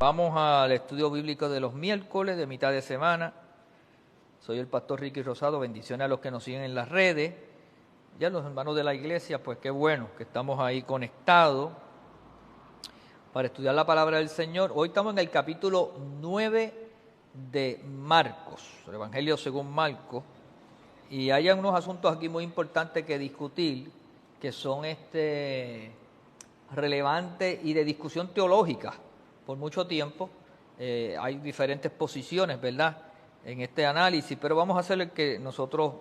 Vamos al estudio bíblico de los miércoles de mitad de semana. Soy el pastor Ricky Rosado. Bendiciones a los que nos siguen en las redes. Ya los hermanos de la iglesia, pues qué bueno que estamos ahí conectados para estudiar la palabra del Señor. Hoy estamos en el capítulo 9 de Marcos, el Evangelio según Marcos. Y hay unos asuntos aquí muy importantes que discutir, que son relevantes y de discusión teológica por mucho tiempo. Hay diferentes posiciones, ¿verdad?, en este análisis, pero vamos a hacer el que nosotros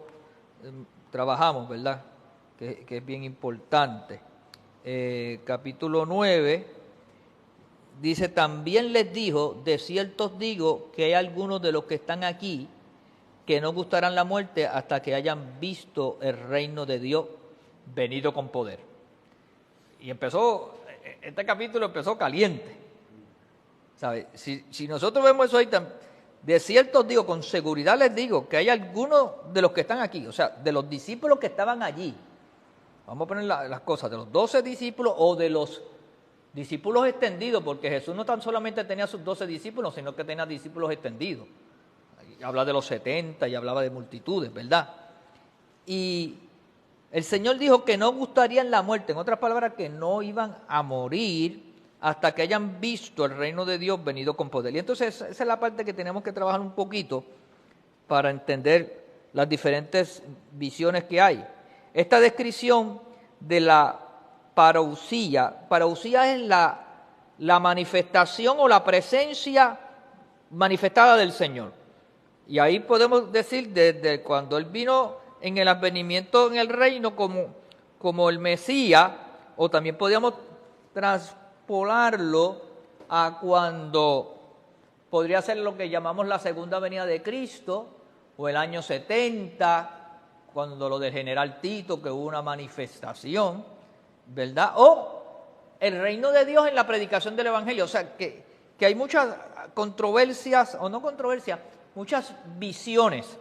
trabajamos, ¿verdad?, que es bien importante. Capítulo 9 dice: también les dijo, de cierto os digo que hay algunos de los que están aquí que no gustarán la muerte hasta que hayan visto el reino de Dios venido con poder. Y este capítulo empezó caliente, ¿sabe? Si nosotros vemos eso ahí, de cierto os digo, con seguridad les digo, que hay algunos de los que están aquí, o sea, de los discípulos que estaban allí, vamos a poner las cosas, de los 12 discípulos o de los discípulos extendidos, porque Jesús no tan solamente tenía sus 12 discípulos, sino que tenía discípulos extendidos. Habla de los 70 y hablaba de multitudes, ¿verdad? Y el Señor dijo que no gustarían la muerte, en otras palabras, que no iban a morir hasta que hayan visto el reino de Dios venido con poder. Y entonces esa es la parte que tenemos que trabajar un poquito para entender las diferentes visiones que hay. Esta descripción de la parousia es la manifestación o la presencia manifestada del Señor. Y ahí podemos decir desde cuando Él vino en el advenimiento en el reino como el Mesías, o también podríamos traspolarlo a cuando podría ser lo que llamamos la segunda venida de Cristo, o el año 70, cuando lo del general Tito, que hubo una manifestación, ¿verdad? O el reino de Dios en la predicación del Evangelio. O sea, que hay muchas controversias, o no controversias, muchas visiones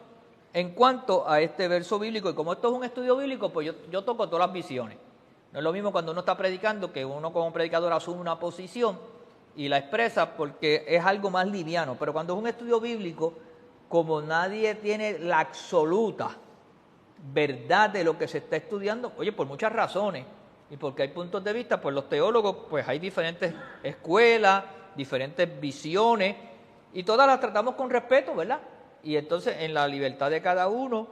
en cuanto a este verso bíblico. Y como esto es un estudio bíblico, pues yo toco todas las visiones. No es lo mismo cuando uno está predicando, que uno como predicador asume una posición y la expresa porque es algo más liviano. Pero cuando es un estudio bíblico, como nadie tiene la absoluta verdad de lo que se está estudiando, oye, por muchas razones, y porque hay puntos de vista, pues los teólogos, pues hay diferentes escuelas, diferentes visiones, y todas las tratamos con respeto, ¿verdad? Y entonces en la libertad de cada uno,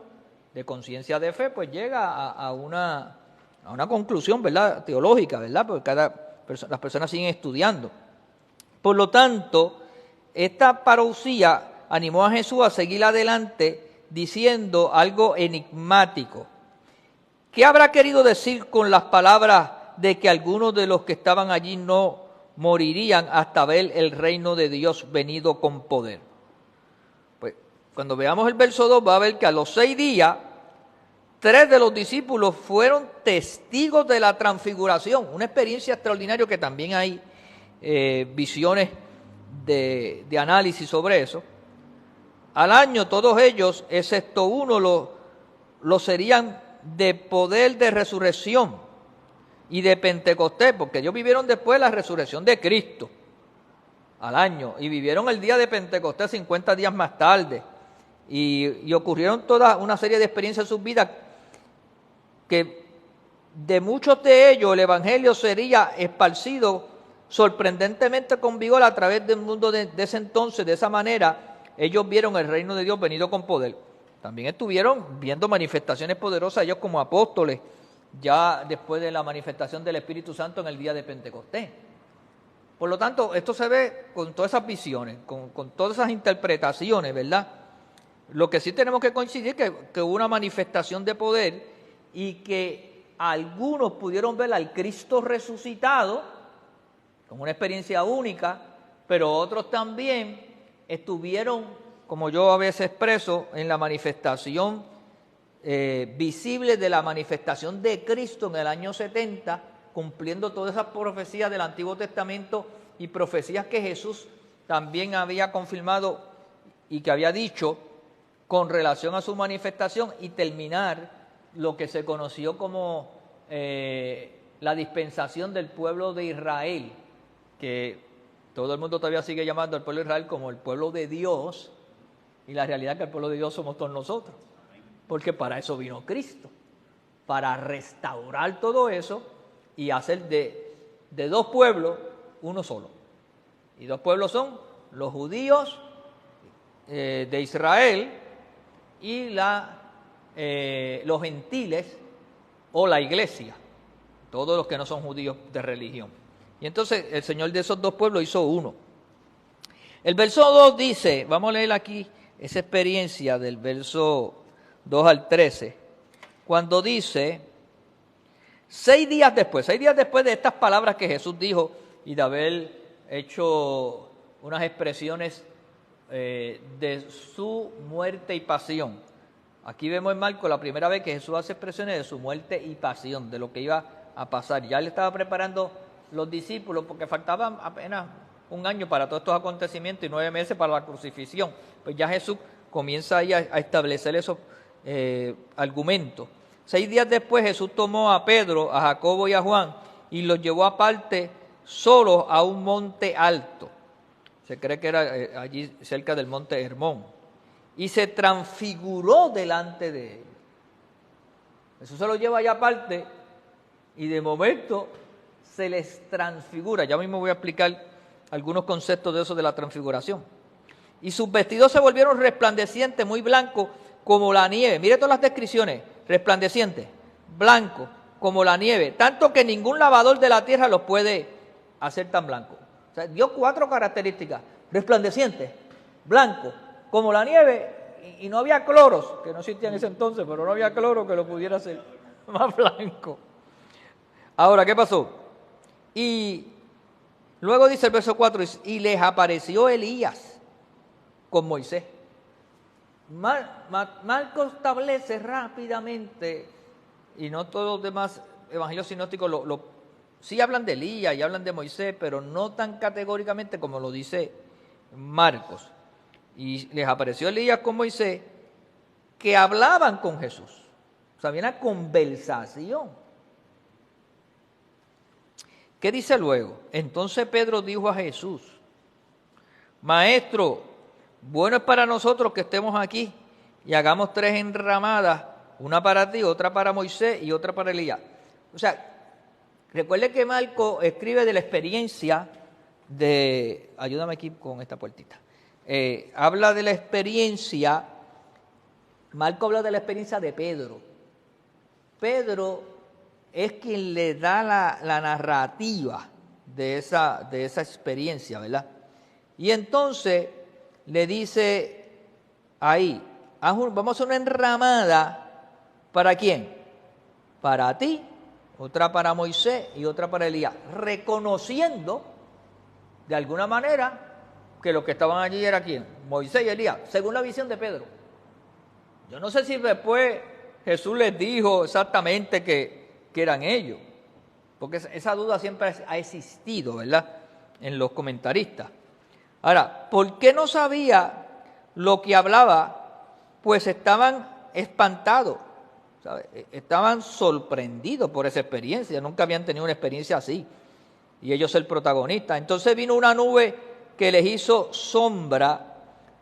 de conciencia de fe, pues llega a una conclusión, ¿verdad?, teológica, ¿verdad? Porque las personas siguen estudiando. Por lo tanto, esta parousia animó a Jesús a seguir adelante diciendo algo enigmático. ¿Qué habrá querido decir con las palabras de que algunos de los que estaban allí no morirían hasta ver el reino de Dios venido con poder? Pues cuando veamos el verso 2 va a ver que a los 6 días 3 de los discípulos fueron testigos de la transfiguración, una experiencia extraordinaria que también hay visiones de análisis sobre eso. Al año todos ellos, excepto uno, lo serían de poder de resurrección y de Pentecostés, porque ellos vivieron después la resurrección de Cristo al año, y vivieron el día de Pentecostés 50 días más tarde, y ocurrieron toda una serie de experiencias en sus vidas, que de muchos de ellos el Evangelio sería esparcido sorprendentemente con vigor a través del mundo de ese entonces. De esa manera ellos vieron el reino de Dios venido con poder. También estuvieron viendo manifestaciones poderosas ellos como apóstoles, ya después de la manifestación del Espíritu Santo en el día de Pentecostés. Por lo tanto, esto se ve con todas esas visiones, con todas esas interpretaciones, ¿verdad? Lo que sí tenemos que coincidir es que hubo una manifestación de poder y que algunos pudieron ver al Cristo resucitado, como una experiencia única, pero otros también estuvieron, como yo a veces expreso, en la manifestación visible de la manifestación de Cristo en el año 70, cumpliendo todas esas profecías del Antiguo Testamento y profecías que Jesús también había confirmado y que había dicho con relación a su manifestación, y terminar lo que se conoció como la dispensación del pueblo de Israel, que todo el mundo todavía sigue llamando al pueblo de Israel como el pueblo de Dios, y la realidad es que el pueblo de Dios somos todos nosotros, porque para eso vino Cristo, para restaurar todo eso y hacer de dos pueblos uno solo. Y dos pueblos son los judíos de Israel y los gentiles o la iglesia, todos los que no son judíos de religión. Y entonces el Señor de esos dos pueblos hizo uno. El verso 2 dice, vamos a leer aquí esa experiencia del verso 2 al 13, cuando dice, 6 días después de estas palabras que Jesús dijo y de haber hecho unas expresiones de su muerte y pasión. Aquí vemos en Marcos la primera vez que Jesús hace expresiones de su muerte y pasión, de lo que iba a pasar. Ya le estaba preparando los discípulos porque faltaban apenas un año para todos estos acontecimientos y 9 meses para la crucifixión. Pues ya Jesús comienza ahí a establecer esos argumentos. 6 días después Jesús tomó a Pedro, a Jacobo y a Juan y los llevó aparte solos a un monte alto. Se cree que era allí cerca del monte Hermón. Y se transfiguró delante de él. Jesús se lo lleva allá aparte y de momento se les transfigura. Ya mismo voy a explicar algunos conceptos de eso de la transfiguración. Y sus vestidos se volvieron resplandecientes, muy blancos como la nieve. Mire todas las descripciones. Resplandecientes, blancos como la nieve. Tanto que ningún lavador de la tierra los puede hacer tan blancos. O sea, dio 4 características. Resplandecientes, blancos como la nieve, y no había cloros, que no existía en ese entonces, pero no había cloro que lo pudiera hacer más blanco. Ahora, ¿qué pasó? Y luego dice el verso 4, y les apareció Elías con Moisés. Marcos establece rápidamente, y no todos los demás evangelios sinópticos sí hablan de Elías y hablan de Moisés, pero no tan categóricamente como lo dice Marcos. Y les apareció Elías con Moisés, que hablaban con Jesús. O sea, había una conversación. ¿Qué dice luego? Entonces Pedro dijo a Jesús, Maestro, bueno es para nosotros que estemos aquí y hagamos 3 enramadas, una para ti, otra para Moisés y otra para Elías. O sea, recuerde que Marcos escribe de la experiencia de... Ayúdame aquí con esta puertita. Habla de la experiencia, Marcos habla de la experiencia de Pedro. Pedro es quien le da la narrativa de esa experiencia, ¿verdad? Y entonces le dice ahí, vamos a hacer una enramada, ¿para quién? Para ti, otra para Moisés y otra para Elías, reconociendo de alguna manera que los que estaban allí era quién, Moisés y Elías, según la visión de Pedro. Yo no sé si después Jesús les dijo exactamente que eran ellos, porque esa duda siempre ha existido, ¿verdad?, en los comentaristas. Ahora, ¿por qué no sabía lo que hablaba? Pues estaban espantados, ¿sabes? Estaban sorprendidos por esa experiencia, nunca habían tenido una experiencia así, y ellos el protagonista. Entonces vino una nube que les hizo sombra,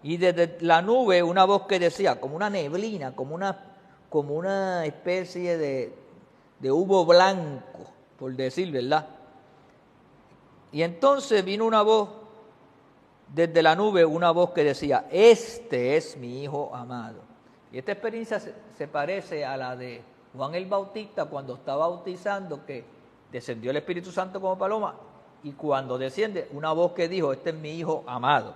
y desde la nube una voz que decía, como una neblina, como una especie de humo blanco, por decir, ¿verdad? Y entonces vino una voz, desde la nube una voz que decía, este es mi Hijo amado. Y esta experiencia se parece a la de Juan el Bautista cuando está bautizando, que descendió el Espíritu Santo como paloma, y cuando desciende una voz que dijo, este es mi Hijo amado.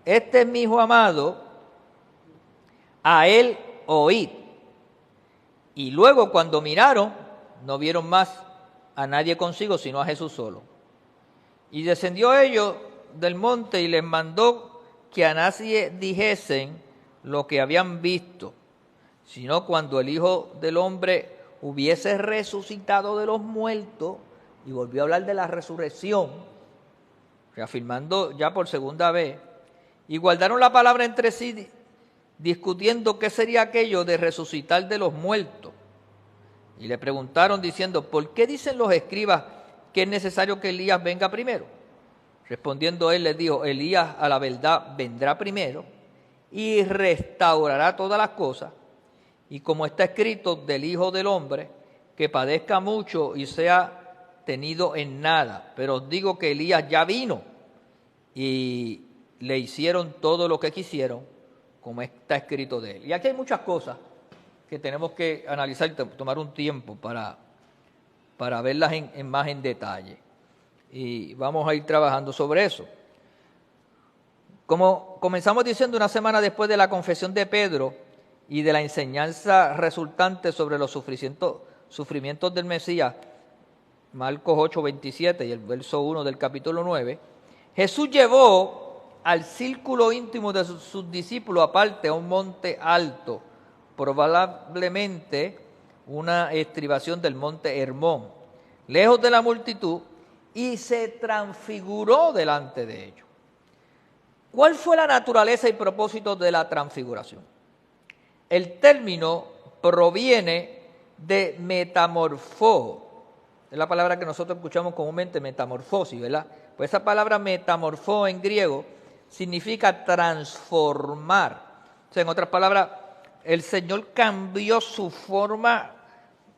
Este es mi Hijo amado, a él oíd. Y luego cuando miraron, no vieron más a nadie consigo, sino a Jesús solo. Y descendió ellos del monte y les mandó que a nadie dijesen lo que habían visto, sino cuando el Hijo del Hombre hubiese resucitado de los muertos, y volvió a hablar de la resurrección, reafirmando ya por segunda vez, y guardaron la palabra entre sí, discutiendo qué sería aquello de resucitar de los muertos. Y le preguntaron diciendo, ¿por qué dicen los escribas que es necesario que Elías venga primero? Respondiendo él les dijo, Elías a la verdad vendrá primero y restaurará todas las cosas. Y como está escrito del Hijo del Hombre, que padezca mucho y sea tenido en nada. Pero os digo que Elías ya vino y le hicieron todo lo que quisieron, como está escrito de él. Y aquí hay muchas cosas que tenemos que analizar y tomar un tiempo para verlas más en detalle. Y vamos a ir trabajando sobre eso. Como comenzamos diciendo, una semana después de la confesión de Pedro y de la enseñanza resultante sobre los sufrimientos del Mesías, Marcos 8:27 y el verso 1 del capítulo 9, Jesús llevó al círculo íntimo de sus discípulos aparte a un monte alto, probablemente una estribación del monte Hermón, lejos de la multitud, y se transfiguró delante de ellos. ¿Cuál fue la naturaleza y propósito de la transfiguración? El término proviene de metamorfó, es la palabra que nosotros escuchamos comúnmente, metamorfosis, ¿verdad? Pues esa palabra metamorfó en griego significa transformar. O sea, en otras palabras, el Señor cambió su forma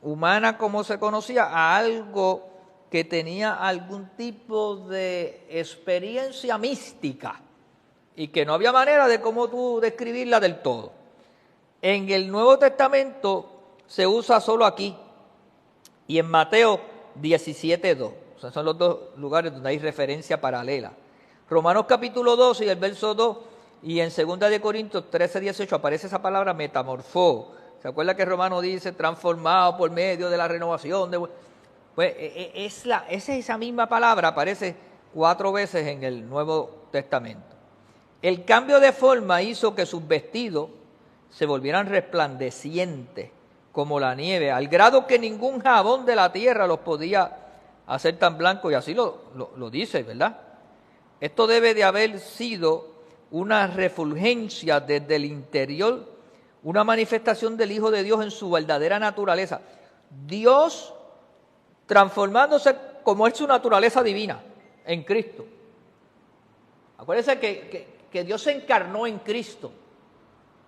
humana como se conocía a algo que tenía algún tipo de experiencia mística y que no había manera de cómo tú describirla del todo. En el Nuevo Testamento se usa solo aquí y en Mateo 17:2. O sea, son los dos lugares donde hay referencia paralela. Romanos capítulo 12 y el verso 2 y en 2 de Corintios 13:18 aparece esa palabra metamorfó. ¿Se acuerda que Romano dice transformado por medio de la renovación? Pues esa misma palabra aparece 4 veces en el Nuevo Testamento. El cambio de forma hizo que sus vestidos se volvieran resplandecientes como la nieve, al grado que ningún jabón de la tierra los podía hacer tan blancos, y así lo dice, ¿verdad? Esto debe de haber sido una refulgencia desde el interior, una manifestación del Hijo de Dios en su verdadera naturaleza. Dios transformándose como es su naturaleza divina en Cristo. Acuérdense que Dios se encarnó en Cristo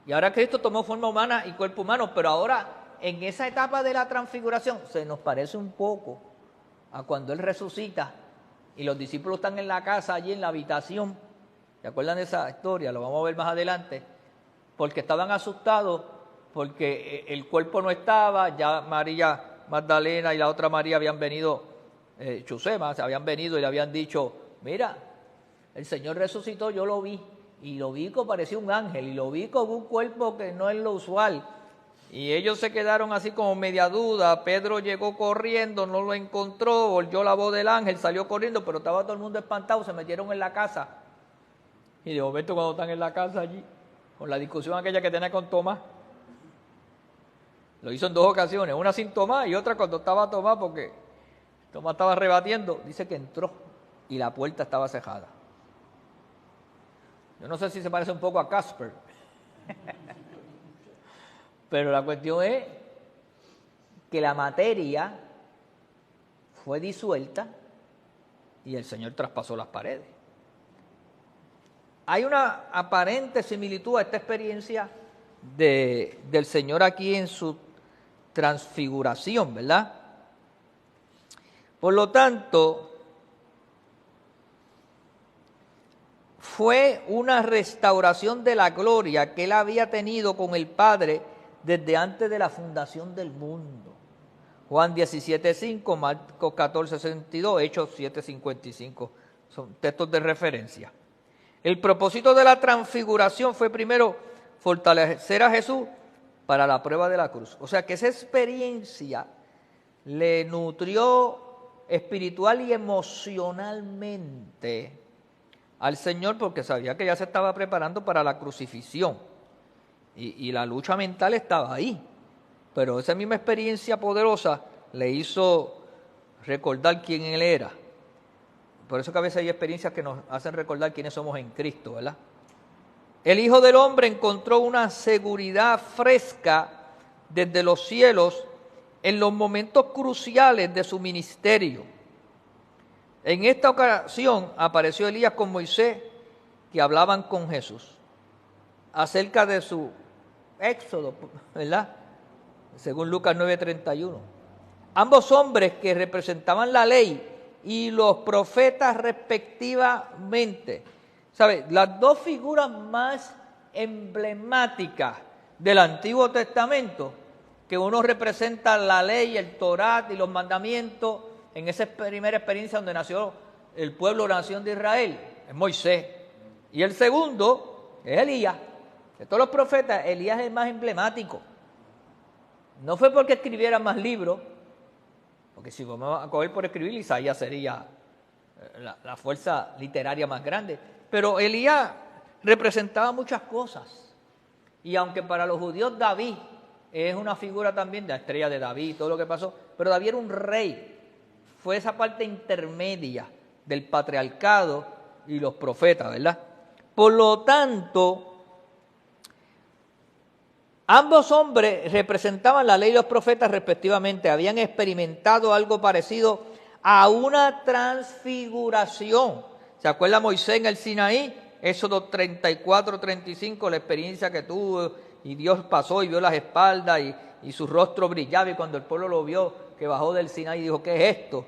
y ahora Cristo tomó forma humana y cuerpo humano, pero ahora en esa etapa de la transfiguración se nos parece un poco a cuando Él resucita y los discípulos están en la casa, allí en la habitación. ¿Se acuerdan de esa historia? Lo vamos a ver más adelante. Porque estaban asustados, porque el cuerpo no estaba, ya María Magdalena y la otra María habían venido, Chusema, habían venido y le habían dicho, mira, el Señor resucitó, yo lo vi, y lo vi que parecía un ángel, y lo vi con un cuerpo que no es lo usual. Y ellos se quedaron así como media duda. Pedro llegó corriendo, no lo encontró, oyó la voz del ángel, salió corriendo, pero estaba todo el mundo espantado, se metieron en la casa. Y de momento cuando están en la casa allí, con la discusión aquella que tenía con Tomás, lo hizo en 2 ocasiones, una sin Tomás y otra cuando estaba Tomás, porque Tomás estaba rebatiendo, dice que entró y la puerta estaba cerrada. Yo no sé si se parece un poco a Casper, pero la cuestión es que la materia fue disuelta y el Señor traspasó las paredes. Hay una aparente similitud a esta experiencia del Señor aquí en su transfiguración, ¿verdad? Por lo tanto, fue una restauración de la gloria que Él había tenido con el Padre desde antes de la fundación del mundo. Juan 17:5, Marcos 14:62, Hechos 7:55, son textos de referencia. El propósito de la transfiguración fue primero fortalecer a Jesús para la prueba de la cruz. O sea que esa experiencia le nutrió espiritual y emocionalmente al Señor porque sabía que ya se estaba preparando para la crucifixión. Y la lucha mental estaba ahí. Pero esa misma experiencia poderosa le hizo recordar quién Él era. Por eso que a veces hay experiencias que nos hacen recordar quiénes somos en Cristo, ¿verdad? El Hijo del Hombre encontró una seguridad fresca desde los cielos en los momentos cruciales de su ministerio. En esta ocasión apareció Elías con Moisés, que hablaban con Jesús acerca de su éxodo, ¿verdad? Según Lucas 9:31. Ambos hombres que representaban la ley y los profetas respectivamente. ¿Sabe? Las dos figuras más emblemáticas del Antiguo Testamento, que uno representa la ley, el Torá y los mandamientos, en esa primera experiencia donde nació el pueblo, la nación de Israel, es Moisés. Y el segundo es Elías. De todos los profetas, Elías es el más emblemático. No fue porque escribiera más libros, porque si vamos a coger por escribir, Isaías sería la fuerza literaria más grande. Pero Elías representaba muchas cosas. Y aunque para los judíos David es una figura también de la estrella de David, todo lo que pasó, pero David era un rey. Fue esa parte intermedia del patriarcado y los profetas, ¿verdad? Por lo tanto, ambos hombres representaban la ley y los profetas respectivamente, habían experimentado algo parecido a una transfiguración. ¿Se acuerda Moisés en el Sinaí? Éxodo 34-35, la experiencia que tuvo, y Dios pasó y vio las espaldas y su rostro brillaba, y cuando el pueblo lo vio, que bajó del Sinaí, dijo, ¿qué es esto?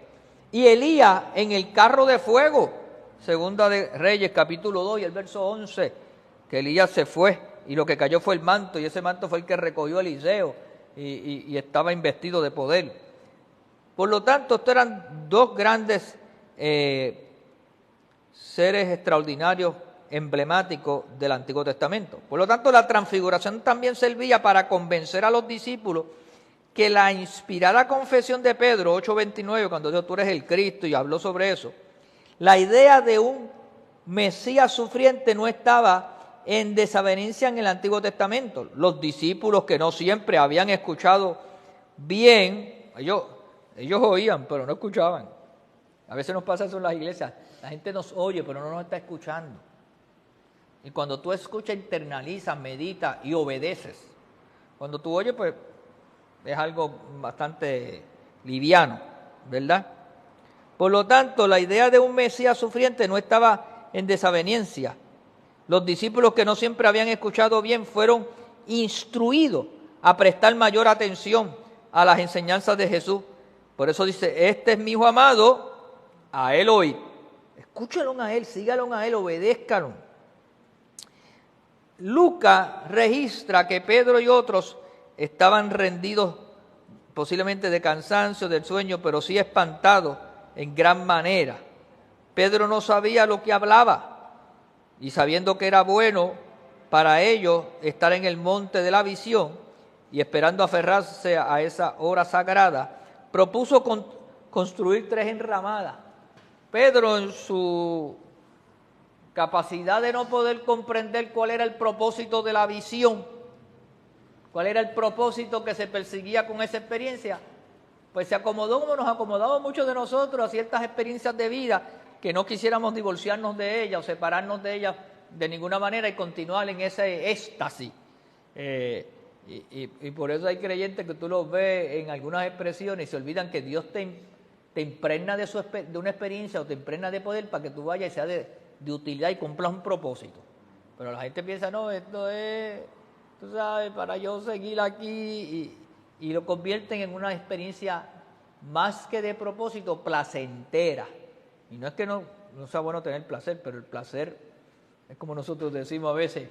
Y Elías en el carro de fuego, Segunda de Reyes, capítulo 2 y el verso 11, que Elías se fue y lo que cayó fue el manto, y ese manto fue el que recogió Eliseo y estaba investido de poder. Por lo tanto, estos eran dos grandes seres extraordinarios, emblemáticos del Antiguo Testamento. Por lo tanto, la transfiguración también servía para convencer a los discípulos que la inspirada confesión de Pedro 8:29, cuando dijo, tú eres el Cristo, y habló sobre eso, la idea de un Mesías sufriente no estaba en desavenencia en el Antiguo Testamento. Los discípulos, que no siempre habían escuchado bien, ellos oían, pero no escuchaban. A veces nos pasa eso en las iglesias, la gente nos oye, pero no nos está escuchando. Y cuando tú escuchas, internalizas, meditas y obedeces. Cuando tú oyes, pues es algo bastante liviano, ¿verdad? Por lo tanto, la idea de un Mesías sufriente no estaba en desavenencia. Los discípulos, que no siempre habían escuchado bien, fueron instruidos a prestar mayor atención a las enseñanzas de Jesús. Por eso dice, este es mi hijo amado, a él oíd. Escúchalo a él, sígalo a él, obedézcalo. Lucas registra que Pedro y otros estaban rendidos posiblemente de cansancio, del sueño, pero sí espantados en gran manera. Pedro no sabía lo que hablaba, y sabiendo que era bueno para ellos estar en el monte de la visión y esperando aferrarse a esa hora sagrada, propuso construir 3 enramadas. Pedro, en su capacidad de no poder comprender cuál era el propósito de la visión, cuál era el propósito que se perseguía con esa experiencia, pues se acomodó como nos acomodamos muchos de nosotros a ciertas experiencias de vida, que no quisiéramos divorciarnos de ellas o separarnos de ellas de ninguna manera y continuar en ese éxtasis. Y por eso hay creyentes que tú los ves en algunas expresiones y se olvidan que Dios te impregna de una experiencia o te impregna de poder para que tú vayas y sea de utilidad y cumplas un propósito. Pero la gente piensa, no, esto es, tú sabes, para yo seguir aquí, y lo convierten en una experiencia más que de propósito, placentera. Y no es que no sea bueno tener placer, pero el placer es como nosotros decimos a veces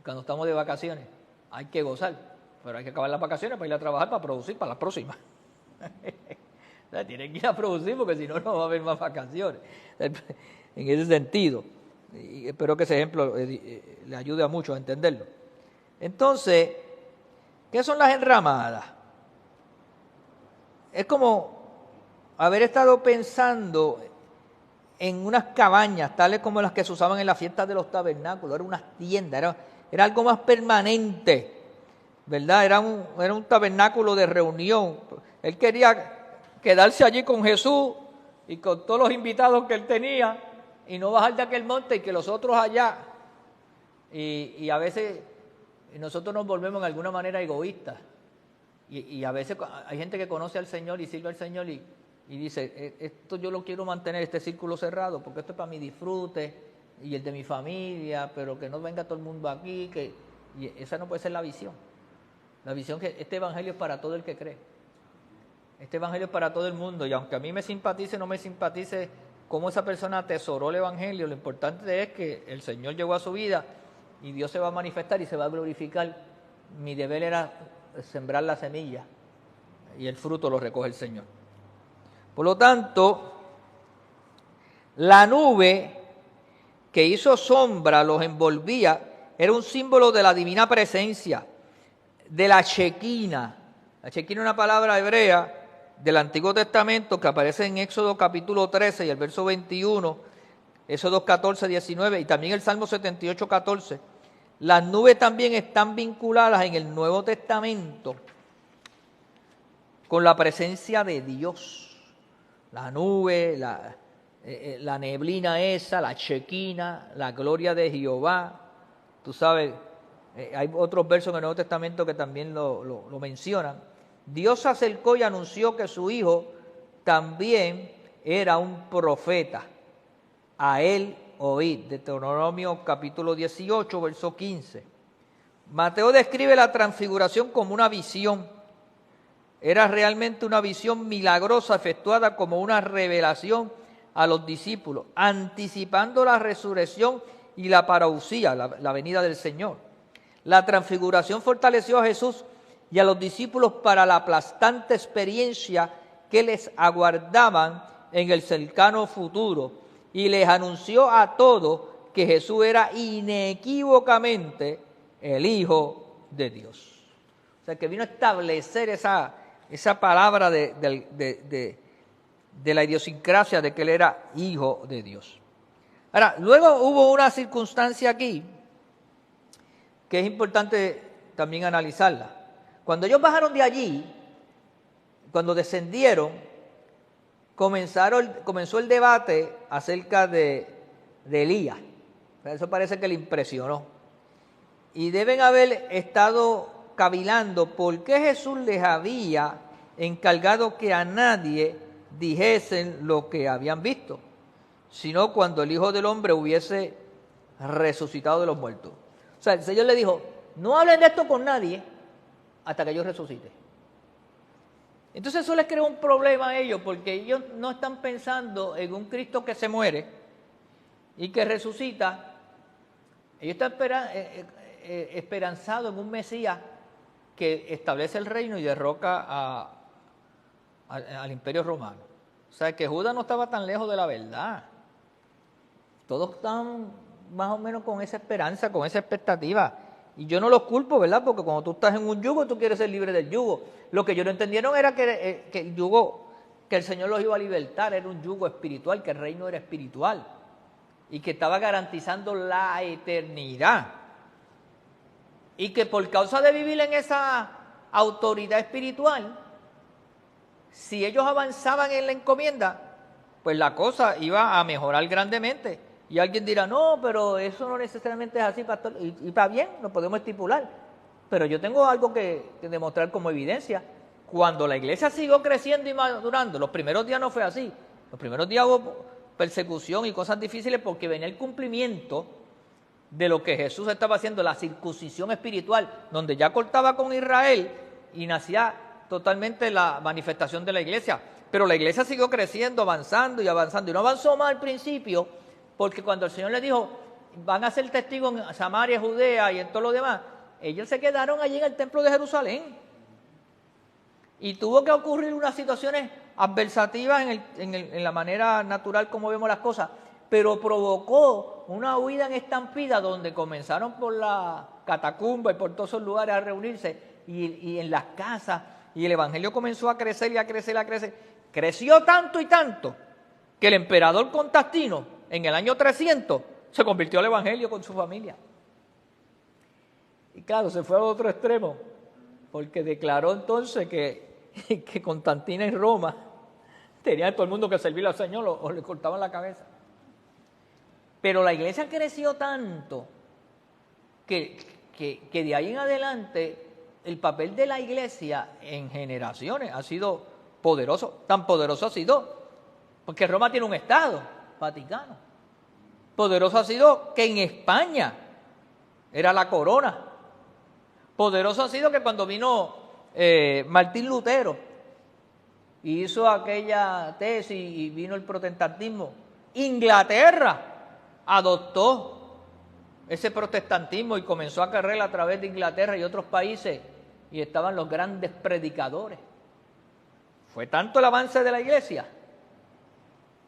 cuando estamos de vacaciones, hay que gozar, pero hay que acabar las vacaciones para ir a trabajar, para producir para las próximas. O sea, tienen que ir a producir porque si no, no va a haber más vacaciones. En ese sentido, y espero que ese ejemplo le ayude a muchos a entenderlo. Entonces, ¿qué son las enramadas? Es como haber estado pensando en unas cabañas, tales como las que se usaban en las fiestas de los tabernáculos. Era unas tiendas, era algo más permanente, ¿verdad? Era un tabernáculo de reunión. Él quería quedarse allí con Jesús y con todos los invitados que él tenía y no bajar de aquel monte y que los otros allá. Y a veces nosotros nos volvemos en alguna manera egoístas. Y a veces hay gente que conoce al Señor y sirve al Señor y y dice, esto yo lo quiero mantener, este círculo cerrado, porque esto es para mi disfrute y el de mi familia, pero que no venga todo el mundo aquí, y esa no puede ser la visión. La visión que este evangelio es para todo el que cree. Este evangelio es para todo el mundo, y aunque a mí me simpatice o no me simpatice cómo esa persona atesoró el evangelio, lo importante es que el Señor llegó a su vida y Dios se va a manifestar y se va a glorificar. Mi deber era sembrar la semilla y el fruto lo recoge el Señor. Por lo tanto, la nube que hizo sombra, los envolvía, era un símbolo de la divina presencia, de la Shequina. La Shequina es una palabra hebrea del Antiguo Testamento que aparece en Éxodo capítulo 13 y el verso 21, Éxodo 14, 19 y también el Salmo 78, 14. Las nubes también están vinculadas en el Nuevo Testamento con la presencia de Dios. La nube, la neblina esa, la Shequina, la gloria de Jehová. Tú sabes, hay otros versos en el Nuevo Testamento que también lo mencionan. Dios se acercó y anunció que su hijo también era un profeta. A él oíd. Deuteronomio capítulo 18, verso 15. Mateo describe la transfiguración como una visión. Era realmente una visión milagrosa efectuada como una revelación a los discípulos, anticipando la resurrección y la parousia, la venida del Señor. La transfiguración fortaleció a Jesús y a los discípulos para la aplastante experiencia que les aguardaban en el cercano futuro y les anunció a todos que Jesús era inequívocamente el Hijo de Dios. O sea, que vino a establecer esa palabra de la idiosincrasia de que Él era Hijo de Dios. Ahora, luego hubo una circunstancia aquí que es importante también analizarla. Cuando ellos bajaron de allí, cuando descendieron, comenzó el debate acerca de Elías. Eso parece que le impresionó. Y deben haber estado cavilando por qué Jesús les había encargado que a nadie dijesen lo que habían visto, sino cuando el Hijo del Hombre hubiese resucitado de los muertos. O sea, el Señor le dijo, no hablen de esto con nadie hasta que yo resucite. Entonces eso les creó un problema a ellos, porque ellos no están pensando en un Cristo que se muere y que resucita. Ellos están esperanzados en un Mesías que establece el reino y derroca al Imperio Romano. O sea, que Judas no estaba tan lejos de la verdad. Todos están más o menos con esa esperanza, con esa expectativa. Y yo no los culpo, ¿verdad? Porque cuando tú estás en un yugo, tú quieres ser libre del yugo. Lo que ellos no entendieron era que el yugo, que el Señor los iba a libertar, era un yugo espiritual, que el reino era espiritual. Y que estaba garantizando la eternidad. Y que por causa de vivir en esa autoridad espiritual, si ellos avanzaban en la encomienda, pues la cosa iba a mejorar grandemente. Y alguien dirá, no, pero eso no necesariamente es así, pastor. Y está bien, lo podemos estipular. Pero yo tengo algo que demostrar como evidencia. Cuando la iglesia siguió creciendo y madurando, los primeros días no fue así. Los primeros días hubo persecución y cosas difíciles porque venía el cumplimiento de lo que Jesús estaba haciendo, la circuncisión espiritual, donde ya cortaba con Israel y nacía totalmente la manifestación de la iglesia. Pero la iglesia siguió creciendo, avanzando y avanzando. Y no avanzó más al principio, porque cuando el Señor les dijo, van a ser testigos en Samaria, Judea y en todo lo demás, ellos se quedaron allí en el templo de Jerusalén. Y tuvo que ocurrir unas situaciones adversativas en la manera natural como vemos las cosas, pero provocó una huida en estampida donde comenzaron por la catacumba y por todos esos lugares a reunirse y en las casas, y el evangelio comenzó a crecer y a crecer y a crecer. Creció tanto y tanto que el emperador Constantino en el año 300 se convirtió al evangelio con su familia. Y claro, se fue al otro extremo, porque declaró entonces que Constantino en Roma tenía a todo el mundo que servirle al Señor o le cortaban la cabeza. Pero la iglesia creció tanto que de ahí en adelante el papel de la iglesia en generaciones ha sido poderoso. Tan poderoso ha sido, porque Roma tiene un Estado, Vaticano. Poderoso ha sido que en España era la corona. Poderoso ha sido que cuando vino Martín Lutero y hizo aquella tesis y vino el protestantismo, Inglaterra adoptó ese protestantismo y comenzó a correr a través de Inglaterra y otros países, y estaban los grandes predicadores. Fue tanto el avance de la iglesia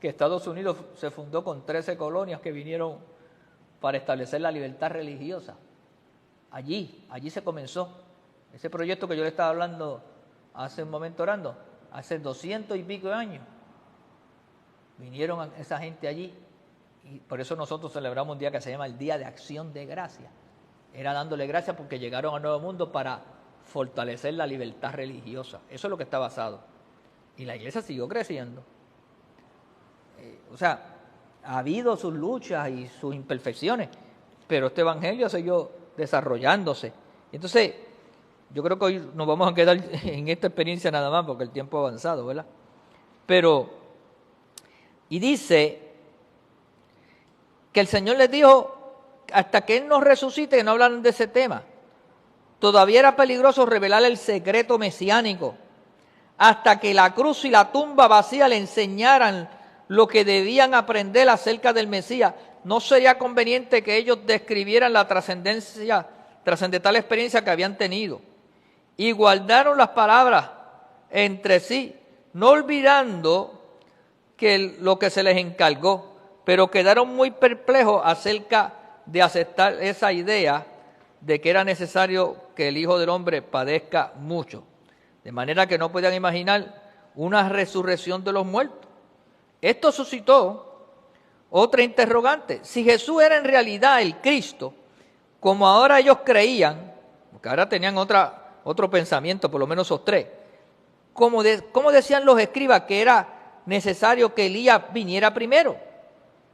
que Estados Unidos se fundó con 13 colonias que vinieron para establecer la libertad religiosa. Allí se comenzó. Ese proyecto que yo le estaba hablando hace un momento orando, hace 200 y pico de años, vinieron esa gente allí, y por eso nosotros celebramos un día que se llama el Día de Acción de Gracias. Era dándole gracias porque llegaron al Nuevo Mundo para fortalecer la libertad religiosa. Eso es lo que está basado. Y la iglesia siguió creciendo. O sea, ha habido sus luchas y sus imperfecciones, pero este evangelio siguió desarrollándose. Entonces, yo creo que hoy nos vamos a quedar en esta experiencia nada más porque el tiempo ha avanzado, ¿verdad? Pero, y dice que el Señor les dijo, hasta que Él nos resucite, que no hablaran de ese tema. Todavía era peligroso revelar el secreto mesiánico, hasta que la cruz y la tumba vacía le enseñaran lo que debían aprender acerca del Mesías. No sería conveniente que ellos describieran la trascendental experiencia que habían tenido. Y guardaron las palabras entre sí, no olvidando que lo que se les encargó, pero quedaron muy perplejos acerca de aceptar esa idea de que era necesario que el Hijo del Hombre padezca mucho, de manera que no podían imaginar una resurrección de los muertos. Esto suscitó otra interrogante. Si Jesús era en realidad el Cristo, como ahora ellos creían, porque ahora tenían otro pensamiento, por lo menos esos tres, ¿cómo decían los escribas que era necesario que Elías viniera primero?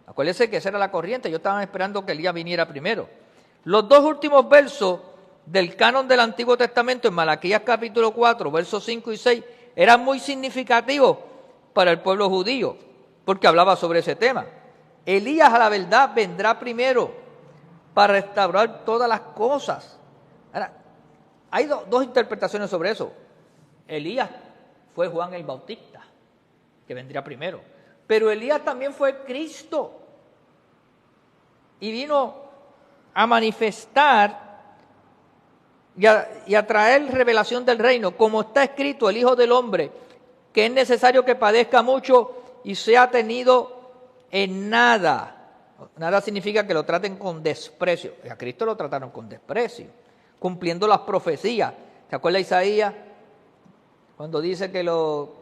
Acuérdense que esa era la corriente, ellos estaban esperando que Elías viniera primero. Los dos últimos versos del canon del Antiguo Testamento, en Malaquías capítulo 4, versos 5 y 6, eran muy significativos para el pueblo judío, porque hablaba sobre ese tema. Elías, a la verdad, vendrá primero para restaurar todas las cosas. Ahora, hay dos interpretaciones sobre eso. Elías fue Juan el Bautista, que vendría primero. Pero Elías también fue Cristo. Y vino a manifestar y a traer revelación del reino. Como está escrito, el Hijo del Hombre, que es necesario que padezca mucho y sea tenido en nada. Nada significa que lo traten con desprecio. A Cristo lo trataron con desprecio, cumpliendo las profecías. ¿Se acuerda Isaías? Cuando dice que lo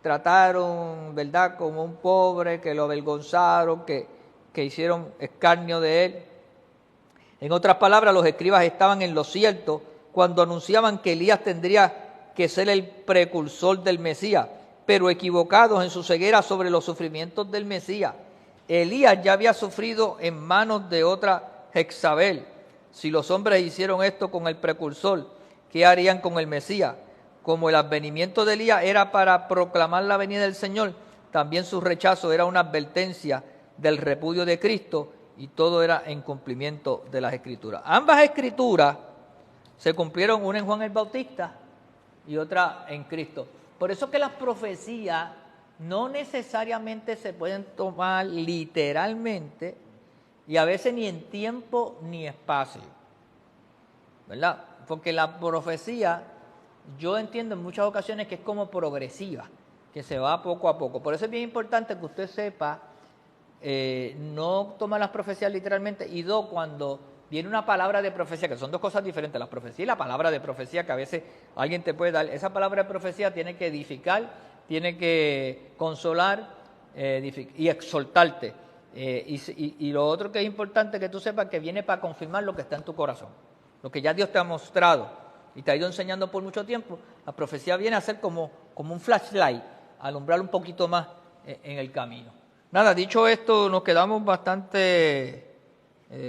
trataron, ¿verdad?, como un pobre, que lo avergonzaron, que hicieron escarnio de él. En otras palabras, los escribas estaban en lo cierto cuando anunciaban que Elías tendría que ser el precursor del Mesías, pero equivocados en su ceguera sobre los sufrimientos del Mesías. Elías ya había sufrido en manos de otra Jezabel. Si los hombres hicieron esto con el precursor, ¿qué harían con el Mesías? Como el advenimiento de Elías era para proclamar la venida del Señor, también su rechazo era una advertencia del repudio de Cristo, y todo era en cumplimiento de las Escrituras. Ambas Escrituras se cumplieron, una en Juan el Bautista y otra en Cristo. Por eso que las profecías no necesariamente se pueden tomar literalmente, y a veces ni en tiempo ni espacio, ¿verdad? Porque la profecía, yo entiendo en muchas ocasiones que es como progresiva, que se va poco a poco. Por eso es bien importante que usted sepa no tomar las profecías literalmente, y cuando viene una palabra de profecía, que son dos cosas diferentes, la profecía y la palabra de profecía, que a veces alguien te puede dar, esa palabra de profecía tiene que edificar, tiene que consolar y exhortarte. Y lo otro que es importante que tú sepas, que viene para confirmar lo que está en tu corazón, lo que ya Dios te ha mostrado y te ha ido enseñando por mucho tiempo. La profecía viene a ser como un flashlight, a alumbrar un poquito más en el camino. Nada, dicho esto, nos quedamos bastante,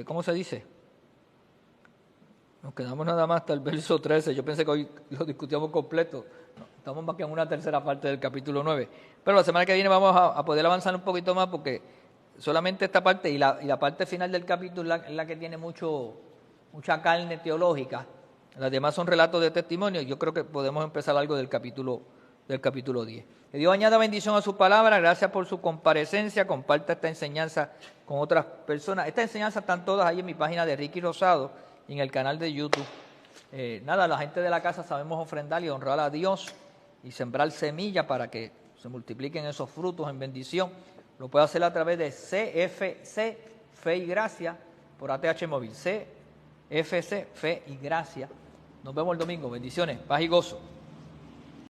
¿cómo se dice? Nos quedamos nada más hasta el verso 13. Yo pensé que hoy lo discutíamos completo. No, estamos más que en una tercera parte del capítulo 9. Pero la semana que viene vamos a poder avanzar un poquito más porque solamente esta parte y la parte final del capítulo es la que tiene mucha carne teológica. Las demás son relatos de testimonio. Yo creo que podemos empezar algo del capítulo 10. Que Dios añada bendición a su palabra. Gracias por su comparecencia. Comparta esta enseñanza con otras personas. Estas enseñanzas están todas ahí en mi página de Ricky Rosado y en el canal de YouTube. La gente de la casa sabemos ofrendar y honrar a Dios y sembrar semillas para que se multipliquen esos frutos en bendición. Lo puede hacer a través de CFC, Fe y Gracia, por ATH Móvil. CFC, Fe y Gracia. Nos vemos el domingo. Bendiciones, paz y gozo.